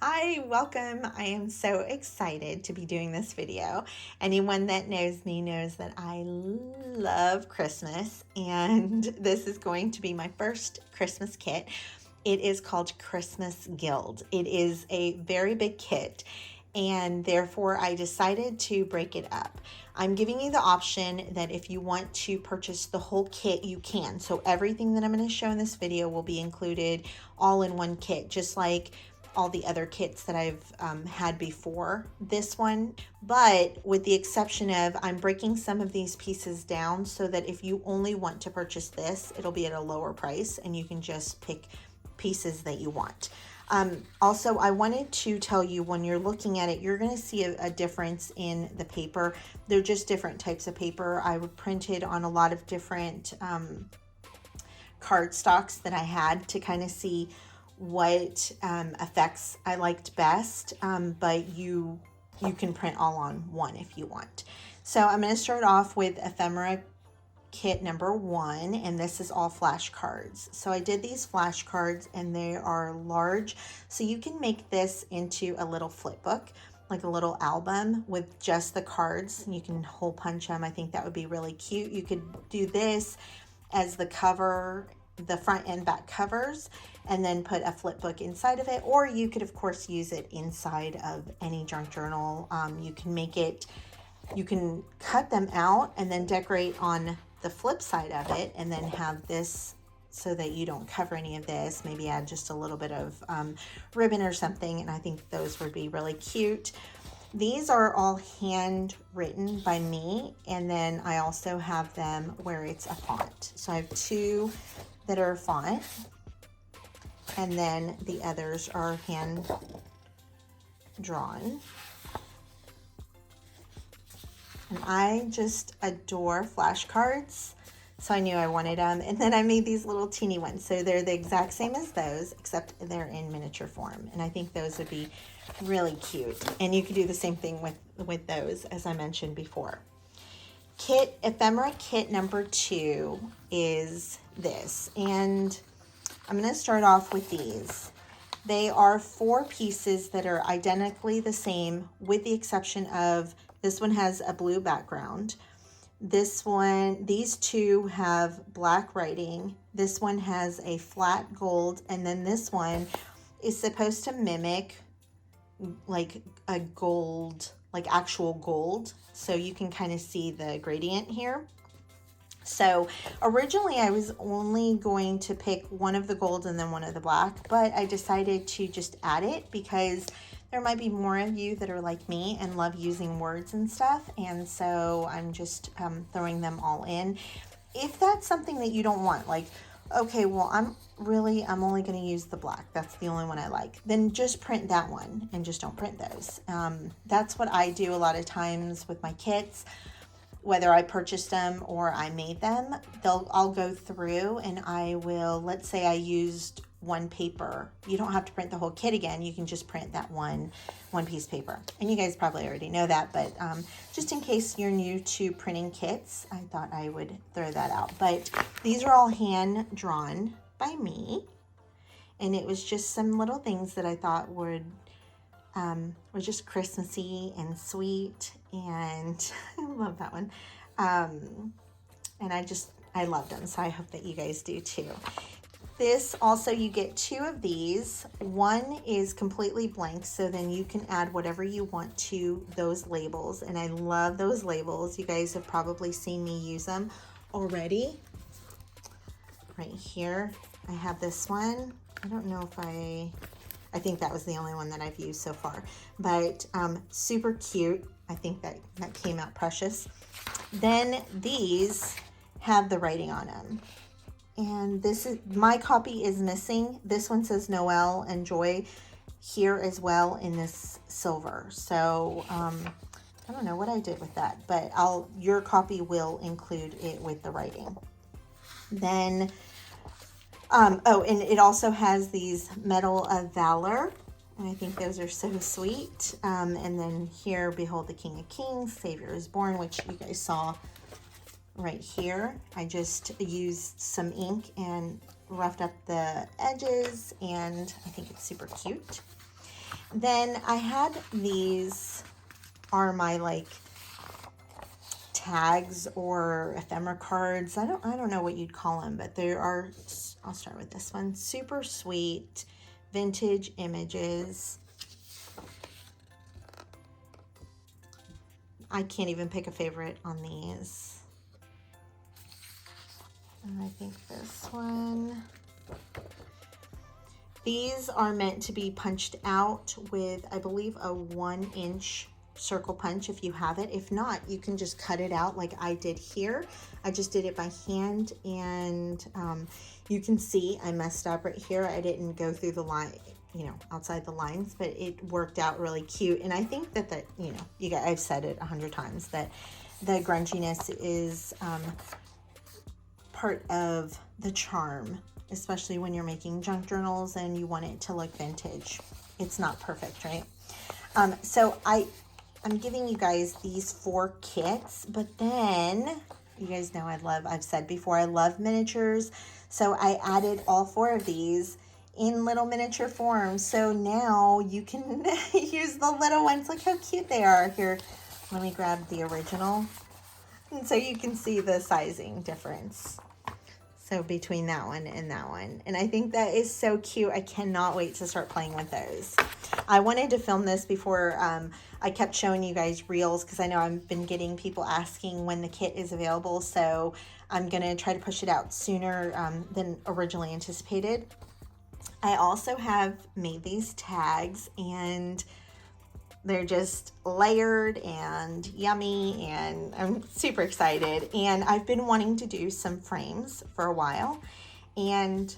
Hi, welcome. I am so excited to be doing this video. Anyone that knows me knows that I love Christmas, and this is going to be my first Christmas kit. It is called Christmas Guild. It is a very big kit, and therefore I decided to break it up. I'm giving you the option that if you want to purchase the whole kit, you can. So everything that I'm going to show in this video will be included all in one kit, just like all the other kits that I've had before this one, but with the exception of I'm breaking some of these pieces down so that if you only want to purchase this, it'll be at a lower price and you can just pick pieces that you want. Also, I wanted to tell you, when you're looking at it, you're going to see a difference in the paper. They're just different types of paper. I printed on a lot of different cardstocks that I had to kind of see what effects I liked best, but you can print all on one if you want. So I'm going to start off with Ephemera kit number 1, and this is all flashcards. So I did these flashcards and they are large, so you can make this into a little flip book, like a little album with just the cards. You can hole punch them. I think that would be really cute. You could do this as the cover, the front and back covers, and then put a flip book inside of it, or you could of course use it inside of any junk journal. You can make it, you can cut them out and then decorate on the flip side of it, and then have this so that you don't cover any of this. Maybe add just a little bit of ribbon or something, and I think those would be really cute. These are all handwritten by me, and then I also have them where it's a font. So I have 2 that are font, and then the others are hand drawn. And I just adore flashcards, so I knew I wanted them. And then I made these little teeny ones. So they're the exact same as those, except they're in miniature form. And I think those would be really cute. And you could do the same thing with those, as I mentioned before. Ephemera kit number 2 is this. And I'm going to start off with these. They are 4 pieces that are identically the same, with the exception of this one has a blue background. This one, these 2 have black writing. This one has a flat gold, and then this one is supposed to mimic like a gold, like actual gold. So you can kind of see the gradient here. So originally I was only going to pick one of the gold and then one of the black, but I decided to just add it because there might be more of you that are like me and love using words and stuff. And so I'm just throwing them all in. If that's something that you don't want, like, okay, well, I'm only going to use the black. That's the only one I like. Then just print that one and just don't print those. That's what I do a lot of times with my kits. Whether I purchased them or I made them, I'll go through and I will, let's say I used one paper. You don't have to print the whole kit again. You can just print that one piece paper. And you guys probably already know that, but just in case you're new to printing kits, I thought I would throw that out. But these are all hand drawn by me. And it was just some little things that I thought were just Christmassy and sweet, and I love that one. And I loved them, so I hope that you guys do too. This also, you get 2 of these. One is completely blank, so then you can add whatever you want to those labels, and I love those labels. You guys have probably seen me use them already. Right here, I have this one. I don't know if I think that was the only one that I've used so far, but super cute. I think that came out precious. Then these have the writing on them. And this is, my copy is missing. This one says Noel and Joy here as well in this silver. So I don't know what I did with that, but your copy will include it with the writing. Then oh, and it also has these Medal of Valor, and I think those are so sweet. And then here, Behold the King of Kings, Savior is Born, which you guys saw right here. I just used some ink and roughed up the edges, and I think it's super cute. Then I had these are my like tags or ephemera cards. I don't know what you'd call them, but they are, I'll start with this one. Super sweet vintage images. I can't even pick a favorite on these. And I think this one. These are meant to be punched out with, I believe, a 1-inch circle punch if you have it. If not, you can just cut it out like I did here. I just did it by hand, and you can see I messed up right here. I didn't go through the line, you know, outside the lines, but it worked out really cute. And I think that you know, you guys, I've said it 100 times that the grunginess is part of the charm, especially when you're making junk journals and you want it to look vintage. It's not perfect, right? So I'm giving you guys these 4 kits, but then you guys know I've said before, I love miniatures. So I added all 4 of these in little miniature form. So now you can use the little ones. Look how cute they are. Here, let me grab the original. And so you can see the sizing difference. So between that one and that one. And I think that is so cute. I cannot wait to start playing with those. I wanted to film this before I kept showing you guys reels, because I know I've been getting people asking when the kit is available. So I'm going to try to push it out sooner than originally anticipated. I also have made these tags, and they're just layered and yummy, and I'm super excited. And I've been wanting to do some frames for a while, and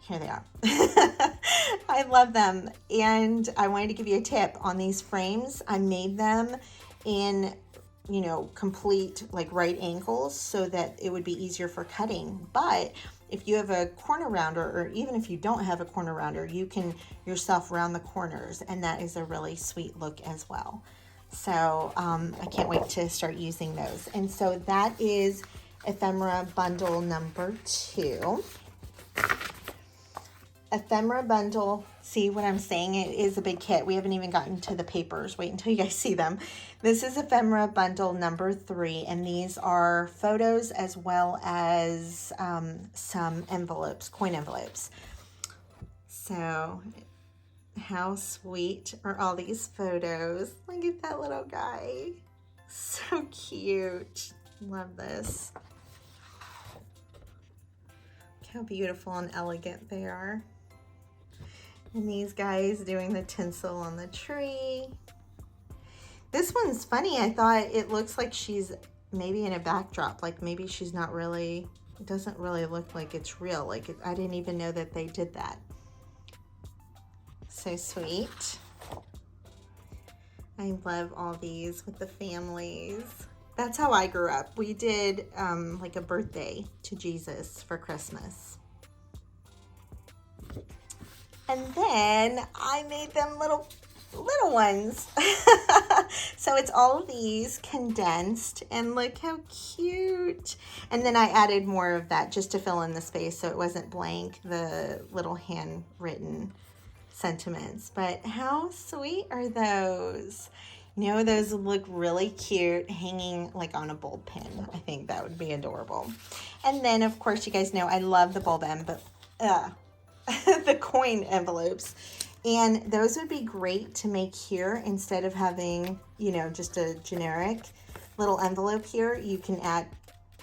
here they are. I love them, and I wanted to give you a tip on these frames. I made them in, you know, complete like right angles so that it would be easier for cutting. But if you have a corner rounder, or even if you don't have a corner rounder, you can yourself round the corners, and that is a really sweet look as well. So I can't wait to start using those. And so that is Ephemera bundle number 2. Ephemera bundle, see what I'm saying? It is a big kit. We haven't even gotten to the papers. Wait until you guys see them. This is Ephemera bundle number 3, and these are photos as well as some envelopes, coin envelopes. So how sweet are all these photos? Look at that little guy. So cute. Love this. Look how beautiful and elegant they are. And these guys doing the tinsel on the tree. This one's funny. I thought it looks like she's maybe in a backdrop. Like maybe she's not really, it doesn't really look like it's real. Like I didn't even know that they did that. So sweet. I love all these with the families. That's how I grew up. We did like a birthday to Jesus for Christmas. And then I made them little ones. So it's all of these condensed, and look how cute. And then I added more of that just to fill in the space so it wasn't blank, the little handwritten sentiments. But how sweet are those? You know, those would look really cute hanging like on a bulb pin. I think that would be adorable. And then of course you guys know I love the bulb the coin envelopes, and those would be great to make here instead of having, you know, just a generic little envelope here. You can add,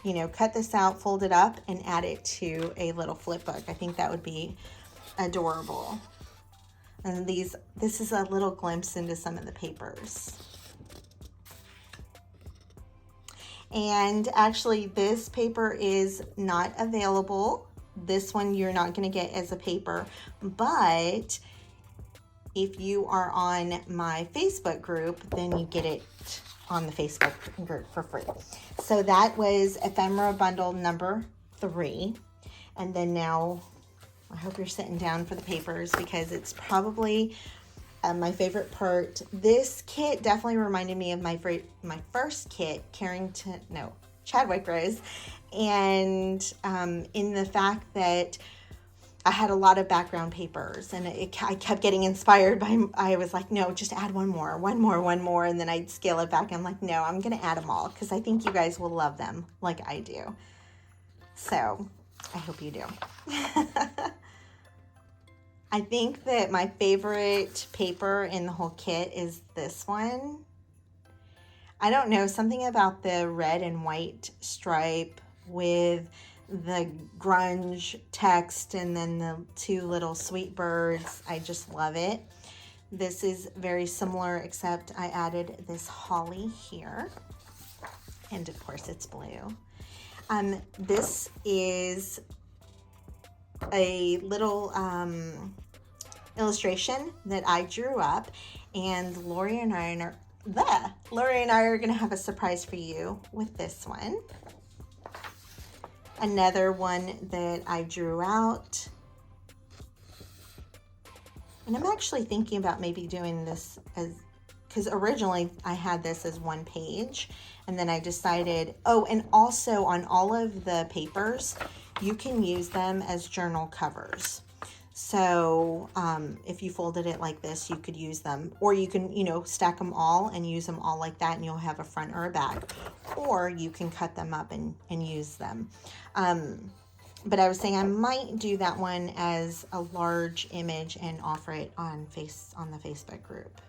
you know, cut this out, fold it up, and add it to a little flip book. I think that would be adorable. And this is a little glimpse into some of the papers. And actually this paper is not available. This one you're not going to get as a paper, but if you are on my Facebook group, then you get it on the Facebook group for free. So that was Ephemera bundle number 3. And then now I hope you're sitting down for the papers, because it's probably my favorite part. This kit definitely reminded me of my first kit, Chadwick Rose, and in the fact that I had a lot of background papers, and I kept getting inspired by, I was like, no, just add one more, and then I'd scale it back. I'm like, no, I'm going to add them all because I think you guys will love them like I do. So I hope you do. I think that my favorite paper in the whole kit is this one. I don't know, something about the red and white stripe with the grunge text and then the two little sweet birds. I just love it. This is very similar, except I added this holly here. And of course it's blue. This is a little illustration that I drew up, and Lori and I are going to have a surprise for you with this one. Another one that I drew out. And I'm actually thinking about maybe doing this as, because originally I had this as one page, and then I decided, oh, and also on all of the papers, you can use them as journal covers. So if you folded it like this, you could use them, or you can, stack them all and use them all like that, and you'll have a front or a back, or you can cut them up and use them. But I was saying I might do that one as a large image and offer it on the Facebook group.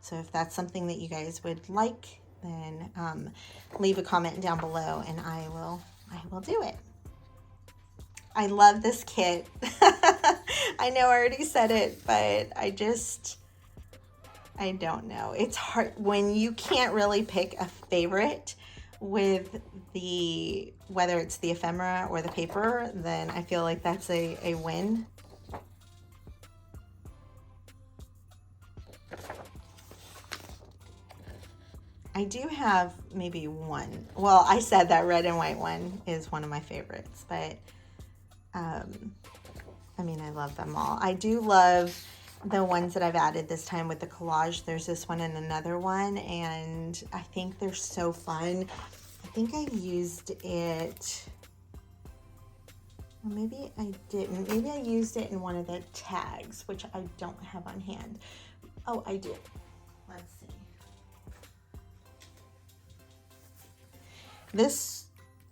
So if that's something that you guys would like, then leave a comment down below and I will do it. I love this kit. I know I already said it, but I don't know. It's hard when you can't really pick a favorite with whether it's the ephemera or the paper, then I feel like that's a win. I do have maybe one. Well, I said that red and white one is one of my favorites, but I mean, I love them all. I do love the ones that I've added this time with the collage. There's this one and another one, and I think they're so fun. I think I used it, or maybe I didn't. Maybe I used it in one of the tags, which I don't have on hand. Oh, I do. Let's see.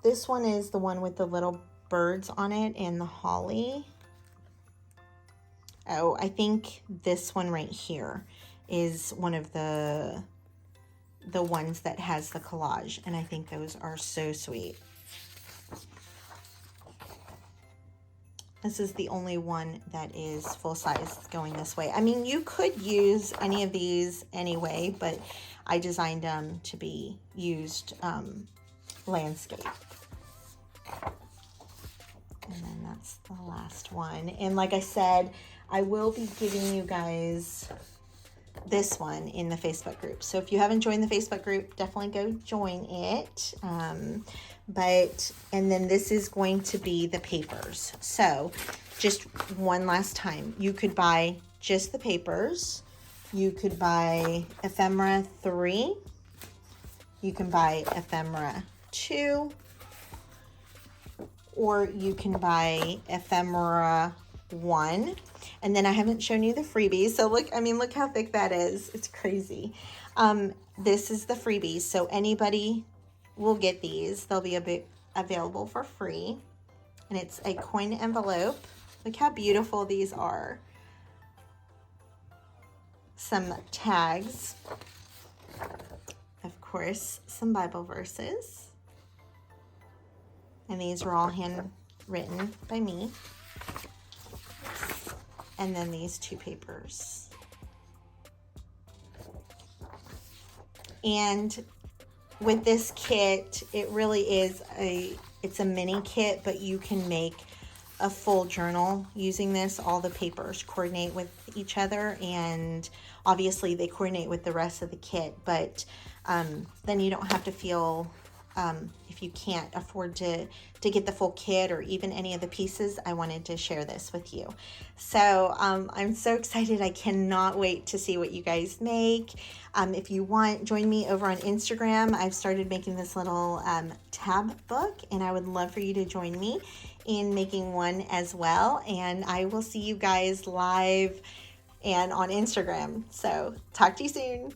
This one is the one with the little birds on it and the holly. Oh, I think this one right here is one of the ones that has the collage, and I think those are so sweet. This is the only one that is full size going this way. I mean, you could use any of these anyway, but I designed them to be used landscape. And then that's the last one. And like I said, I will be giving you guys this one in the Facebook group. So if you haven't joined the Facebook group, definitely go join it. And then this is going to be the papers. So just one last time, you could buy just the papers. You could buy Ephemera 3. You can buy Ephemera 2. Or you can buy Ephemera 1. And then I haven't shown you the freebies. So look how thick that is. It's crazy. This is the freebies. So anybody will get these. They'll be available for free. And it's a coin envelope. Look how beautiful these are. Some tags. Of course, some Bible verses. And these are all handwritten by me. And then these two papers. And with this kit, it really is it's a mini kit, but you can make a full journal using this. All the papers coordinate with each other, and obviously they coordinate with the rest of the kit, but then you don't have to feel if you can't afford to get the full kit or even any of the pieces. I wanted to share this with you. So I'm so excited. I cannot wait to see what you guys make. If you want, join me over on Instagram. I've started making this little tab book, and I would love for you to join me. in making one as well. And I will see you guys live and on Instagram. So talk to you soon.